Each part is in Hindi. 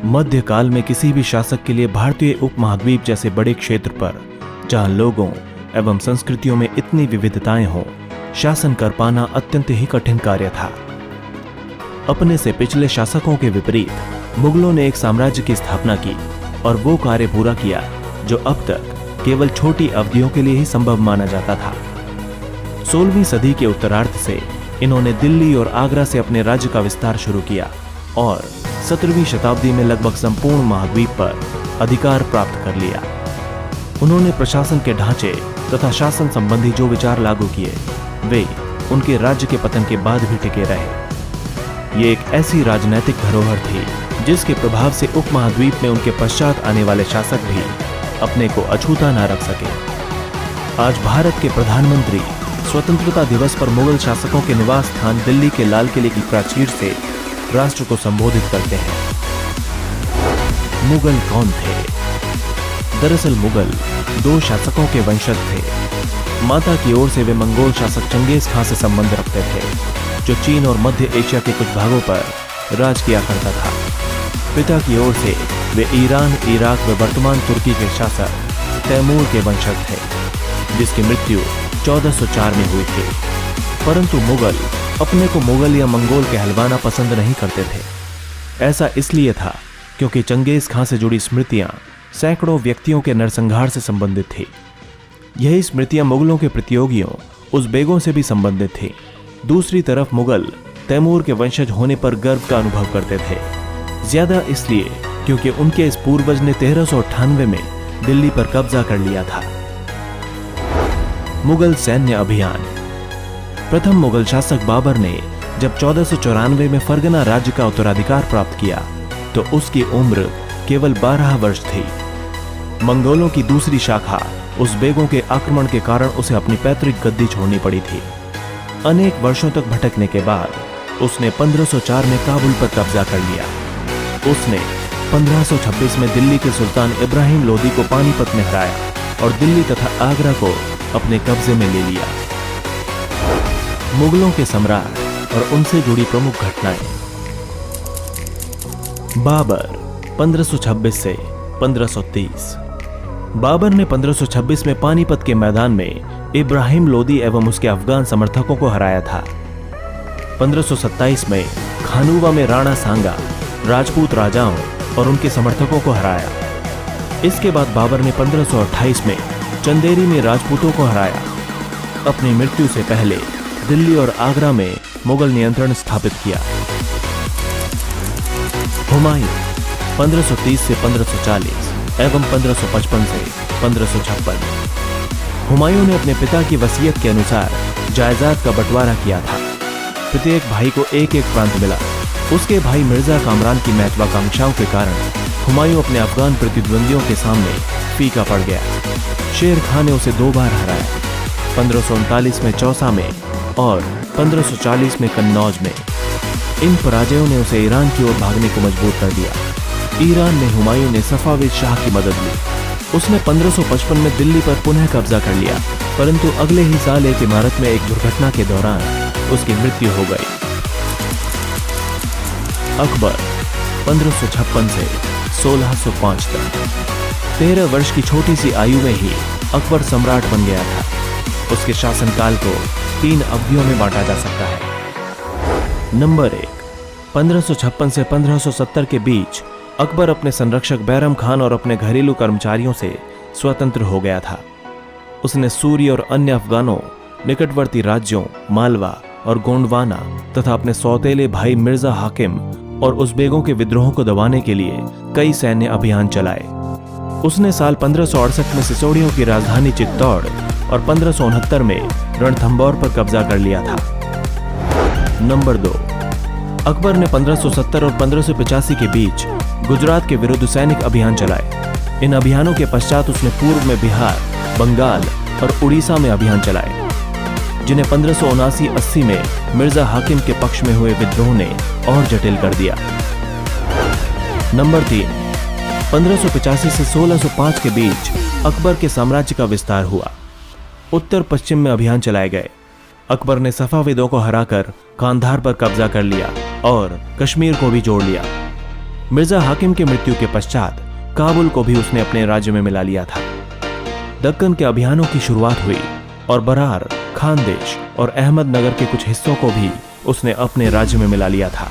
मध्यकाल में किसी भी शासक के लिए भारतीय उपमहाद्वीप जैसे बड़े क्षेत्र पर, जहां लोगों एवं संस्कृतियों में इतनी विविधताएं हों, शासन कर पाना अत्यंत ही कठिन कार्य था। अपने से पिछले शासकों के विपरीत मुगलों ने एक साम्राज्य की स्थापना की और वो कार्य पूरा किया जो अब तक केवल छोटी अवधियों के लिए ही संभव माना जाता था। 16वीं सदी के उत्तरार्ध से इन्होंने दिल्ली और आगरा से अपने राज्य का विस्तार शुरू किया और 17वीं शताब्दी में लगभग संपूर्ण महाद्वीप पर अधिकार प्राप्त कर लिया। उन्होंने प्रशासन के ढांचे तथा शासन संबंधी जो विचार लागू किए वे उनके राज्य के पतन के बाद भी टिके रहे। ये एक ऐसी राजनैतिक धरोहर थी जिसके प्रभाव से उपमहाद्वीप में उनके पश्चात आने वाले शासक भी अपने को अछूता न रख सके। आज भारत के प्रधानमंत्री स्वतंत्रता दिवस पर मुगल शासकों के निवास स्थान दिल्ली के लाल किले की प्राचीर से राष्ट्र को संबोधित करते हैं। मुगल कौन थे? दरअसल मुगल 2 शासकों के वंशज थे। माता की ओर से वे मंगोल शासक चंगेज खां से संबंध रखते थे, जो चीन और मध्य एशिया के कुछ भागों पर राज किया करता था। पिता की ओर से वे ईरान, इराक व वर्तमान तुर्की के शासक तैमूर के वंशज थे, जिसकी मृत्यु 1404 में हुई थी। परंतु मुगल अपने को मुगल या मंगोल कहलवाना पसंद नहीं करते थे। ऐसा इसलिए था क्योंकि चंगेज खां से जुड़ी स्मृतियां सैकड़ों व्यक्तियों के नरसंहार से संबंधित थी। यही स्मृतियां मुगलों के प्रतियोगियों उज़्बेकों से भी संबंधित थी। दूसरी तरफ मुगल तैमूर के वंशज होने पर गर्व का अनुभव करते थे, ज्यादा इसलिए क्योंकि उनके इस पूर्वज ने 1398 में दिल्ली पर कब्जा कर लिया था। मुगल सैन्य अभियान। प्रथम मुगल शासक बाबर ने जब 1494 में फरगना राज्य का उत्तराधिकार प्राप्त किया तो उसकी उम्र केवल 12 वर्ष थी। मंगोलों की दूसरी शाखा उज़्बेकों के आक्रमण के कारण उसे अपनी पैतृक गद्दी छोड़नी पड़ी थी। अनेक वर्षों तक भटकने के बाद उसने 1504 में काबुल पर कब्जा कर लिया। उसने 1526 में दिल्ली के सुल्तान इब्राहिम लोदी को पानीपत में हराया और दिल्ली तथा आगरा को अपने कब्जे में ले लिया। मुगलों के सम्राट और उनसे जुड़ी प्रमुख घटनाएं। बाबर 1526 से 1530। बाबर ने 1526 में पानीपत के मैदान में इब्राहिम लोदी एवं उसके अफगान समर्थकों को हराया था। 1527 में खानूवा में राणा सांगा राजपूत राजाओं और उनके समर्थकों को हराया। इसके बाद बाबर ने 1528 में चंदेरी में राजपूतों को हराया। अपनी मृत्यु से पहले दिल्ली और आगरा में मुगल नियंत्रण स्थापित किया। हुमायूं 1530 से 1540 एवं 1555 से 1556। हुमायूं ने अपने पिता की वसीयत के अनुसार जायदाद का बंटवारा किया था। प्रत्येक भाई को एक एक प्रांत मिला। उसके भाई मिर्जा कामरान की महत्वाकांक्षाओं के कारण हुमायूं अपने अफगान प्रतिद्वंदियों के सामने फीका पड़ गया। शेर खान ने उसे 2 बार हराया, 1539 में चौसा में और 1540 में कन्नौज में। इन पराजयों ने उसे ईरान की ओर भागने को मजबूर कर दिया। ईरान में हुमायूं ने सफाविद शाह की मदद ली। उसने 1555 में दिल्ली पर पुनः कब्जा कर लिया, परंतु अगले ही साल एक इमारत में एक दुर्घटना के दौरान उसकी मृत्यु हो गई। अकबर 1556 से 1605 तक। 13 वर्ष की छोटी सी आयु में ही अकबर सम्राट बन गया था। उसके शासनकाल को 3 अवधियों में बांटा जा सकता है। नंबर 1, 1556 से 1570 के बीच अकबर अपने संरक्षक बैरम खान और अपने घरेलू कर्मचारियों से स्वतंत्र हो गया था। उसने सूरी और अन्य अफगानों, निकटवर्ती राज्यों मालवा और गोंडवाना तथा अपने सौतेले भाई मिर्जा हाकिम और उज़्बेकों के विद्रोहों को दबाने के लिए कई सैन्य अभियान चलाए। उसने साल 1568 में सिसोड़ियों की राजधानी चित्तौड़ और 1569 में रणथंभौर पर कब्जा कर लिया था। नंबर 2, अकबर ने 1570 और 1585 के बीच गुजरात के विरुद्ध सैनिक अभियान चलाए। इन अभियानों के पश्चात उसने पूर्व में बिहार, बंगाल और उड़ीसा में अभियान चलाए, जिन्हें 1579-80 में मिर्जा हाकिम के पक्ष में हुए विद्रोह ने और जटिल कर दिया। नंबर 3, 1585 से 1605 के बीच अकबर के साम्राज्य का विस्तार हुआ। उत्तर पश्चिम में अभियान चलाए गए। अकबर ने सफाविदों को हराकर कांधार पर कब्जा कर लिया और कश्मीर को भी जोड़ लिया। मिर्जा हाकिम की मृत्यु के पश्चात काबुल को भी उसने अपने राज्य में मिला लिया था। दक्कन के अभियानों की शुरुआत हुई और बरार, खानदेश और अहमदनगर के कुछ हिस्सों को भी उसने अपने राज्य में मिला लिया था।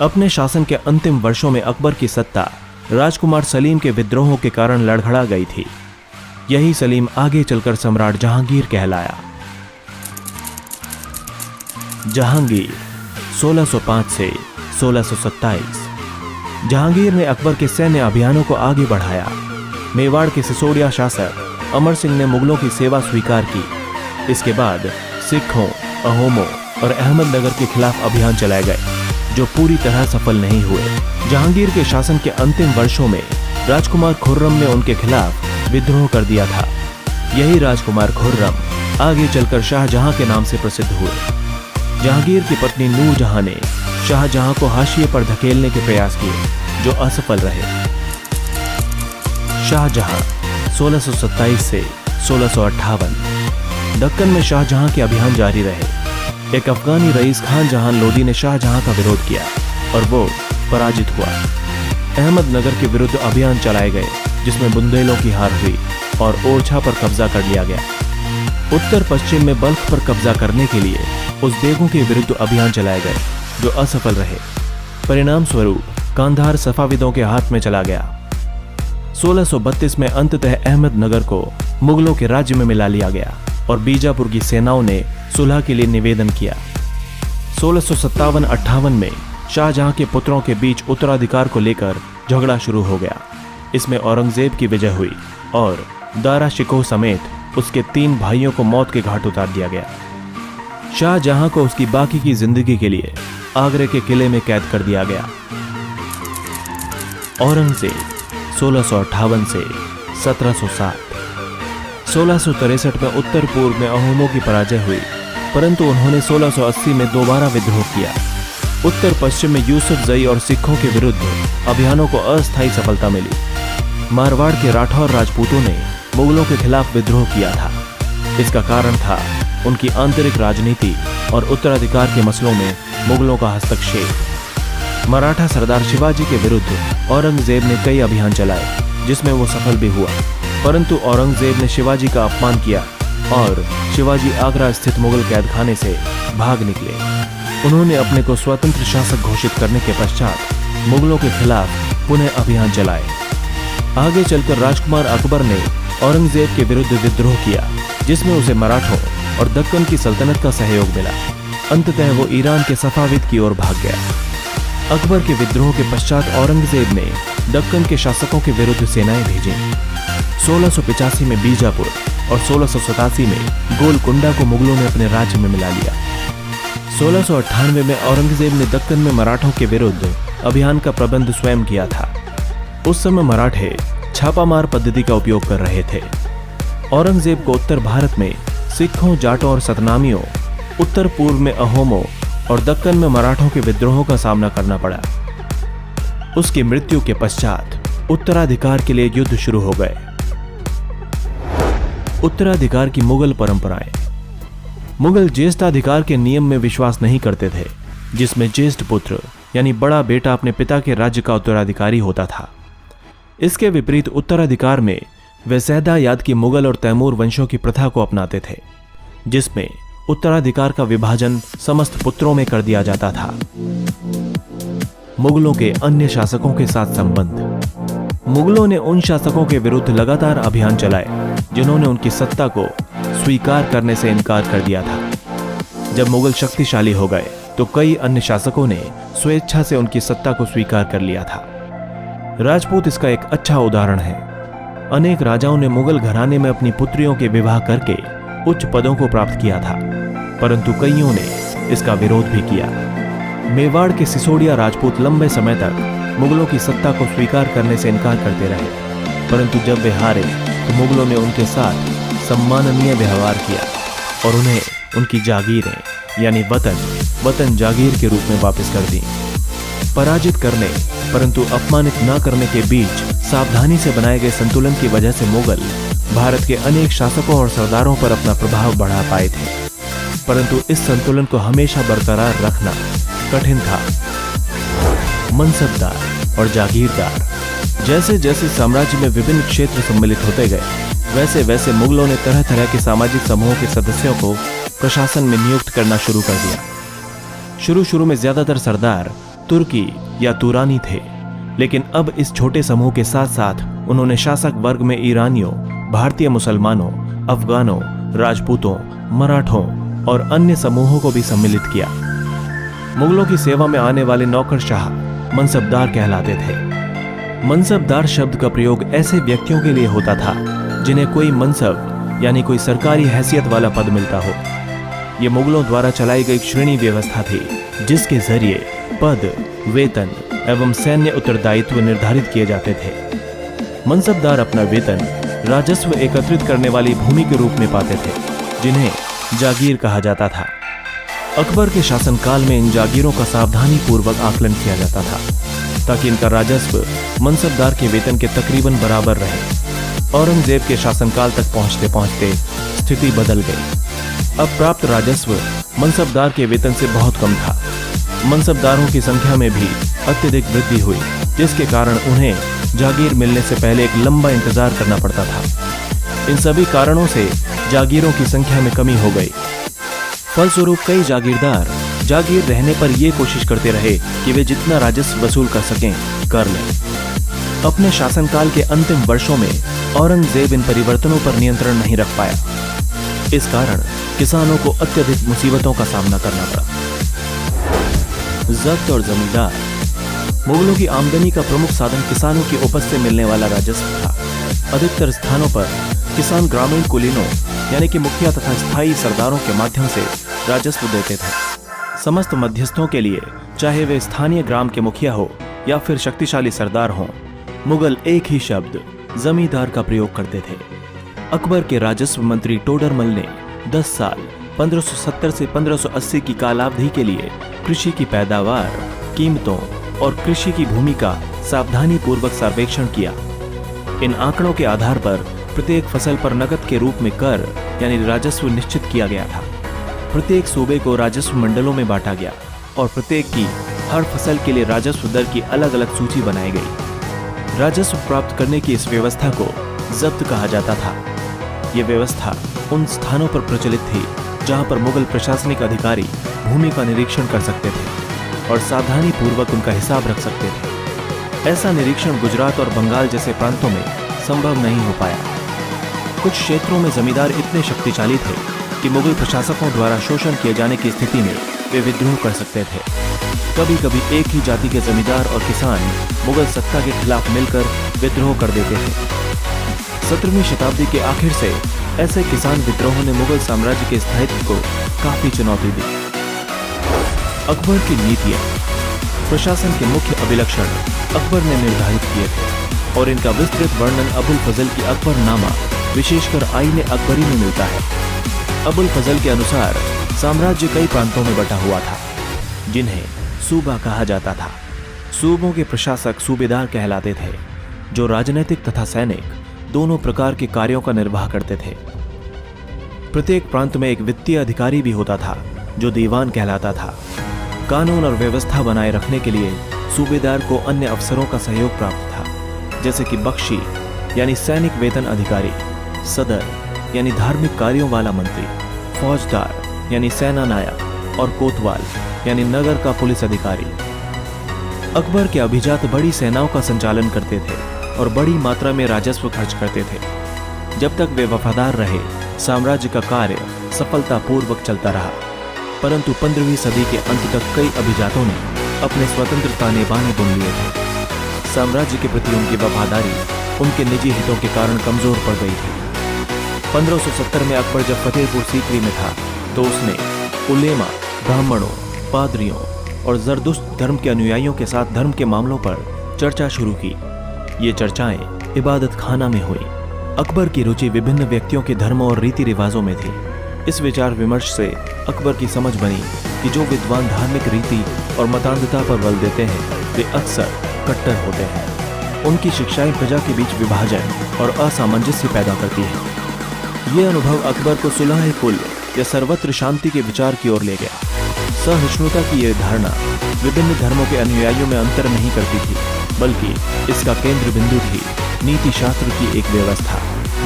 अपने शासन के अंतिम वर्षों में अकबर की सत्ता राजकुमार सलीम के विद्रोहों के कारण लड़खड़ा गई थी। यही सलीम आगे चलकर सम्राट जहांगीर कहलाया। जहांगीर 1605 से 1627। जहांगीर ने अकबर के सैन्य अभियानों को आगे बढ़ाया। मेवाड़ के सिसोदिया शासक अमर सिंह ने मुगलों की सेवा स्वीकार की। इसके बाद सिखों, अहोमों और अहमदनगर के खिलाफ अभियान चलाए गए, जो पूरी तरह सफल नहीं हुए। जहांगीर के शासन के अंतिम वर्षों में राजकुमार खुर्रम ने उनके खिलाफ विद्रोह कर दिया था। यही राजकुमार खुर्रम आगे चलकर शाहजहां के नाम से प्रसिद्ध हुए। जहांगीर की पत्नी नूरजहां ने शाहजहां को हाशिए पर धकेलने के प्रयास किए, जो असफल रहे। शाहजहां 1627 से 1658। दक्कन में शाहजहां के अभियान जारी रहे। एक अफगानी रईस खान जहान लोदी ने शाहजहां का विरोध किया और वो पराजित हुआ। अहमदनगर के विरुद्ध अभियान चलाए गए, जिसमें बुंदेलों की हार हुई और ओरछा पर कब्जा कर लिया गया। उत्तर पश्चिम में बल्ख पर कब्जा करने के लिए उज़्बेकों के विरुद्ध अभियान चलाए गए, जो असफल रहे। परिणाम स्वरूप कांधार सफाविदों के हाथ में चला गया। 1632 में अंततः अहमदनगर को मुगलों के राज्य में मिला लिया गया और बीजापुर की सेनाओं ने सुलह के लिए निवेदन किया। 1657-58 में शाहजहां के पुत्रों के बीच उत्तराधिकार को लेकर झगड़ा शुरू हो गया। इसमें औरंगजेब की विजय हुई और दारा शिकोह समेत उसके 3 भाइयों को मौत के घाट उतार दिया गया। शाहजहां को उसकी बाकी की जिंदगी के लिए आगरे के किले में कैद कर दिया गया। औरंगजेब 1658 से 1707। 1663 में उत्तर पूर्व में अहोमों की पराजय हुई, परंतु उन्होंने 1680 में दोबारा विद्रोह किया। उत्तर पश्चिम में यूसुफजई और सिखों के विरुद्ध अभियानों को अस्थायी सफलता मिली। मारवाड़ के राठौर राजपूतों ने मुगलों के खिलाफ विद्रोह किया था। इसका कारण था उनकी आंतरिक राजनीति और उत्तराधिकार के मसलों में मुगलों का हस्तक्षेप। मराठा सरदार शिवाजी के विरुद्ध औरंगजेब ने कई अभियान चलाए, जिसमें वो सफल भी हुआ, परंतु औरंगजेब ने शिवाजी का अपमान किया और शिवाजी आगरा स्थित मुगल कैदखाने से भाग निकले। उन्होंने अपने को स्वतंत्र शासक घोषित करने के पश्चात मुगलों के खिलाफ पुनः अभियान चलाए। आगे चलकर राजकुमार अकबर ने औरंगजेब के विरुद्ध विद्रोह किया, जिसमें उसे मराठों और दक्कन की सल्तनत का सहयोग मिला। अंततः वो ईरान के सफाविद की ओर भाग गया। अकबर के विद्रोह के पश्चात औरंगजेब ने दक्कन के शासकों के विरुद्ध सेनाएं भेजी। 1685 में बीजापुर और 1687 में गोलकुंडा को मुगलों ने अपने राज्य में मिला लिया। 1698 में औरंगजेब ने दक्कन में मराठों के विरुद्ध अभियान का प्रबंध स्वयं किया था। उस समय मराठे छापामार पद्धति का उपयोग कर रहे थे। औरंगजेब को उत्तर भारत में सिखों, जाटों और सतनामियों, उत्तर पूर्व में अहोमों और दक्कन में मराठों के विद्रोहों का सामना करना पड़ा। उसकी मृत्यु के पश्चात उत्तराधिकार के लिए युद्ध शुरू हो गए। उत्तराधिकार की मुगल परंपराएं। मुगल ज्येष्ठाधिकार के नियम में विश्वास नहीं करते थे, जिसमें ज्येष्ठ पुत्र यानी बड़ा बेटा अपने पिता के राज्य का उत्तराधिकारी होता था। इसके विपरीत उत्तराधिकार में वे सैदायाद की मुगल और तैमूर वंशों की प्रथा को अपनाते थे, जिसमें उत्तराधिकार का विभाजन समस्त पुत्रों में कर दिया जाता था। मुगलों के अन्य शासकों के साथ संबंध। मुगलों ने उन शासकों के विरुद्ध लगातार अभियान चलाए जिन्होंने उनकी सत्ता को स्वीकार करने से इनकार कर दिया था। जब मुगल शक्तिशाली हो गए तो कई अन्य शासकों ने स्वेच्छा से उनकी सत्ता को स्वीकार कर लिया था। राजपूत इसका एक अच्छा उदाहरण है। अनेक राजाओं ने मुगल घराने में अपनी पुत्रियों के विवाह करके उच्च पदों को प्राप्त किया था, परंतु कईयों ने इसका विरोध भी किया। मेवाड़ के सिसोदिया राजपूत लंबे समय तक मुगलों की सत्ता को स्वीकार करने से इनकार करते रहे, परंतु जब वे हारे तो मुगलों ने उनके साथ सम्माननीय व्यवहार किया और उन्हें उनकी जागीरें यानी वतन जागीर के रूप में वापस कर दी। पराजित करने परंतु अपमानित न करने के बीच सावधानी से बनाए गए संतुलन की वजह से मुगल भारत के अनेक शासकों और सरदारों पर अपना प्रभाव बढ़ा पाए थे, परंतु इस संतुलन को हमेशा बरकरार रखना कठिन था। मनसबदार। और जागीरदार। जैसे जैसे साम्राज्य में विभिन्न क्षेत्र सम्मिलित होते गए, वैसे वैसे मुगलों ने तरह तरह के सामाजिक समूहों के सदस्यों को प्रशासन में नियुक्त करना शुरू कर दिया। शुरू में ज्यादातर सरदार तुर्की या तुरानी थे, लेकिन अब इस छोटे समूह के साथ साथ उन्होंने शासक वर्ग में ईरानियों, भारतीय मुसलमानों, अफगानों, राजपूतों, मराठों और अन्य समूहों को भी सम्मिलित किया। मुगलों की सेवा में आने वाले नौकरशाह मनसबदार कहलाते थे। मनसबदार शब्द का प्रयोग ऐसे व्यक्तियों के लिए होता था जिन्हें कोई मनसब यानी कोई सरकारी हैसियत वाला पद मिलता हो। यह मुगलों द्वारा चलाई गई श्रेणी व्यवस्था थी, जिसके जरिए पद, वेतन एवं सैन्य उत्तरदायित्व निर्धारित किए जाते थे। मनसबदार अपना वेतन राजस्व एकत्रित करने वाली भूमि के रूप में पाते थे, जिन्हें जागीर कहा जाता था। अकबर के शासनकाल में इन जागीरों का सावधानी पूर्वक आकलन किया जाता था, ताकि इनका राजस्व मनसबदार के वेतन के तकरीबन बराबर रहे। औरंगजेब के शासनकाल तक पहुंचते पहुंचते स्थिति बदल गई। अब प्राप्त राजस्व मनसबदार के वेतन से बहुत कम था। मनसबदारों की संख्या में भी अत्यधिक वृद्धि हुई, जिसके कारण उन्हें जागीर मिलने से पहले एक लंबा इंतजार करना पड़ता था। इन सभी कारणों से जागीरों की संख्या में कमी हो गई। फलस्वरूप कई जागीरदार जागीर रहने पर यह कोशिश करते रहे कि वे जितना राजस्व वसूल कर सकें कर लें। अपने शासनकाल के अंतिम वर्षों में औरंगजेब इन परिवर्तनों पर नियंत्रण नहीं रख पाया। इस कारण किसानों को अत्यधिक मुसीबतों का सामना करना पड़ा। जब्त और जमींदार। मुगलों की आमदनी का प्रमुख साधन किसानों की उपज से मिलने वाला राजस्व था। अधिकतर स्थानों पर किसान ग्रामीण कुलीनों यानी कि मुखिया तथा स्थायी सरदारों के माध्यम से राजस्व देते थे। समस्त मध्यस्थों के लिए, चाहे वे स्थानीय ग्राम के मुखिया हो या फिर शक्तिशाली सरदार हों, मुगल एक ही शब्द जमींदार का प्रयोग करते थे। अकबर के राजस्व मंत्री टोडरमल ने 10 साल 1570 से 1580 की कालावधि के लिए कृषि की पैदावार, कीमतों और कृषि की भूमि का सावधानी पूर्वक सर्वेक्षण किया। इन आंकड़ों के आधार पर प्रत्येक फसल पर नकद के रूप में कर यानी राजस्व निश्चित किया गया था। प्रत्येक सूबे को राजस्व मंडलों में बांटा गया और प्रत्येक की हर फसल के लिए राजस्व दर की अलग अलग सूची बनाई गई। राजस्व प्राप्त करने की इस व्यवस्था को जब्त कहा जाता था। यह व्यवस्था उन स्थानों पर प्रचलित थी जहां पर मुगल प्रशासनिक अधिकारी भूमि का निरीक्षण कर सकते थे और सावधानी पूर्वक उनका हिसाब रख सकते थे। ऐसा निरीक्षण गुजरात और बंगाल जैसे प्रांतों में संभव नहीं हो पाया। कुछ क्षेत्रों में जमींदार इतने शक्तिशाली थे कि मुगल प्रशासकों द्वारा शोषण किए जाने की स्थिति में वे विद्रोह कर सकते थे। कभी कभी एक ही जाति के जमींदार और किसान मुगल सत्ता के खिलाफ मिलकर विद्रोह कर देते थे। 17वीं शताब्दी के आखिर से ऐसे किसान विद्रोहों ने मुगल साम्राज्य के स्थायित्व को काफी चुनौती दी। अकबर की नीतियां। प्रशासन के मुख्य अभिलक्षण अकबर ने निर्धारित किए थे और इनका विस्तृत वर्णन अबुल फजल की अकबरनामा विशेषकर आईने अकबरी में मिलता है। अबुल फजल के अनुसार साम्राज्य कई प्रांतों में बटा हुआ था, जिन्हें सूबा कहा जाता था। सूबों के प्रशासक सूबेदार कहलाते थे, जो राजनीतिक तथा सैनिक दोनों प्रकार के कार्यों का निर्वाह करते थे। प्रत्येक प्रांत में एक वित्तीय अधिकारी भी होता था, जो दीवान कहलाता था। कानून और व्यवस्था बनाए रखने के लिए सूबेदार को अन्य अफसरों का सहयोग प्राप्त था, जैसे कि बख्शी यानी सैनिक वेतन अधिकारी, सदर यानी धार्मिक कार्यों वाला मंत्री, फौजदार यानी सेना नायक और कोतवाल यानी नगर का पुलिस अधिकारी। अकबर के अभिजात बड़ी सेनाओं का संचालन करते थे और बड़ी मात्रा में राजस्व खर्च करते थे। जब तक वे वफादार रहे, साम्राज्य का कार्य सफलतापूर्वक चलता रहा। परंतु 15वीं सदी के अंत तक कई अभिजातों ने अपने स्वतंत्रता बाने बुन लिए थे। साम्राज्य के प्रति उनकी वफादारी उनके निजी हितों के कारण कमजोर पड़ गई थी। 1570 में अकबर जब फतेहपुर सीकरी में था, तो उसने उलेमा, ब्राह्मणों, पादरियों और जरदुश्त धर्म के अनुयायियों के साथ धर्म के मामलों पर चर्चा शुरू की। ये चर्चाएं इबादत खाना में हुई। अकबर की रुचि विभिन्न व्यक्तियों के धर्मों और रीति रिवाजों में थी। इस विचार विमर्श से अकबर की समझ बनी कि जो विद्वान धार्मिक रीति और मतांधता पर बल देते हैं, वे अक्सर कट्टर होते हैं। उनकी शिक्षाएं प्रजा के बीच विभाजन और असामंजस्य पैदा करती हैं। ये अनुभव अकबर को सुलह कुल या सर्वत्र शांति के विचार की ओर ले गया। सहिष्णुता की यह धारणा विभिन्न धर्मों के अनुयायियों में अंतर नहीं करती थी। बल्कि इसका केंद्र बिंदु थी नीति शास्त्र की एक व्यवस्था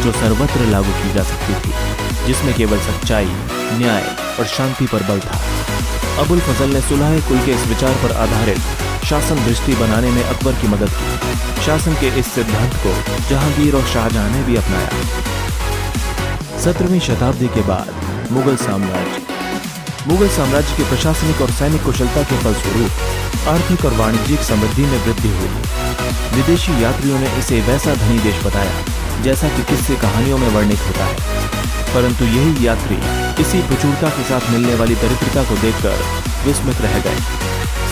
जो सर्वत्र लागू की जा सकती थी, जिसमें केवल सच्चाई, न्याय और शांति पर बल था। अबुल फजल ने सुलह कुल के इस विचार पर आधारित शासन दृष्टि बनाने में अकबर की मदद की। शासन के इस सिद्धांत को जहांगीर और शाहजहां ने भी अपनाया। 17वीं शताब्दी के बाद मुगल साम्राज्य की प्रशासनिक और सैनिक कुशलता के फलस्वरूप आर्थिक और वाणिज्यिक समृद्धि में वृद्धि हुई। विदेशी यात्रियों ने इसे वैसा धनी देश बताया जैसा कि किस्से कहानियों में वर्णित होता है, परंतु यही यात्री इसी प्रचुरता के साथ मिलने वाली दरिद्रता को देखकर विस्मित रह गए।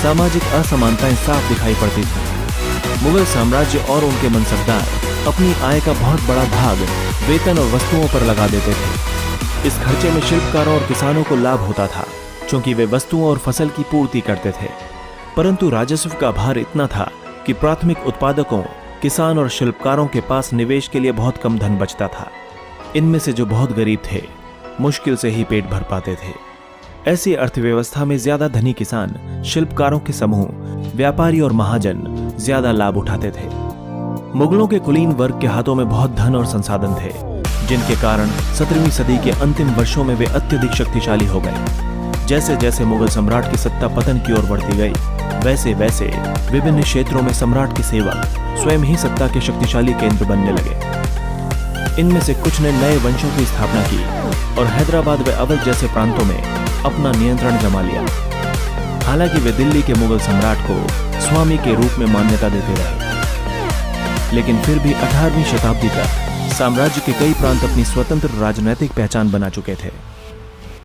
सामाजिक असमानताएं साफ दिखाई पड़ती थीं। मुगल साम्राज्य और उनके मनसबदार अपनी आय का बहुत बड़ा भाग वेतन और वस्तुओं पर लगा देते थे। इस खर्चे में शिल्पकारों और किसानों को लाभ होता था, क्योंकि वे वस्तुओं और फसल की पूर्ति करते थे। परंतु राजस्व का भार इतना था कि प्राथमिक उत्पादकों, किसान और शिल्पकारों के पास निवेश के लिए बहुत कम धन बचता था। इनमें से जो बहुत गरीब थे, मुश्किल से ही पेट भर पाते थे। ऐसी अर्थव्यवस्था में ज्यादा धनी किसान, शिल्पकारों के समूह, व्यापारी और महाजन ज्यादा लाभ उठाते थे। मुगलों के कुलीन वर्ग के हाथों में बहुत धन और संसाधन थे, जिनके कारण 17वीं सदी के अंतिम वर्षों में वे अत्यधिक शक्तिशाली हो गए। जैसे जैसे मुगल सम्राट की सत्ता पतन की ओर बढ़ती गई, वैसे वैसे विभिन्न क्षेत्रों में सम्राट के सेवक स्वयं ही सत्ता के शक्तिशाली केंद्र बनने लगे। इनमें से कुछ ने नए वंशों की स्थापना की और हैदराबाद व अवध जैसे प्रांतों में अपना नियंत्रण जमा लिया। हालांकि वे दिल्ली के मुगल सम्राट को स्वामी के रूप में मान्यता देते रहे, लेकिन फिर भी 18वीं शताब्दी तक साम्राज्य के कई प्रांत अपनी स्वतंत्र राजनैतिक पहचान बना चुके थे।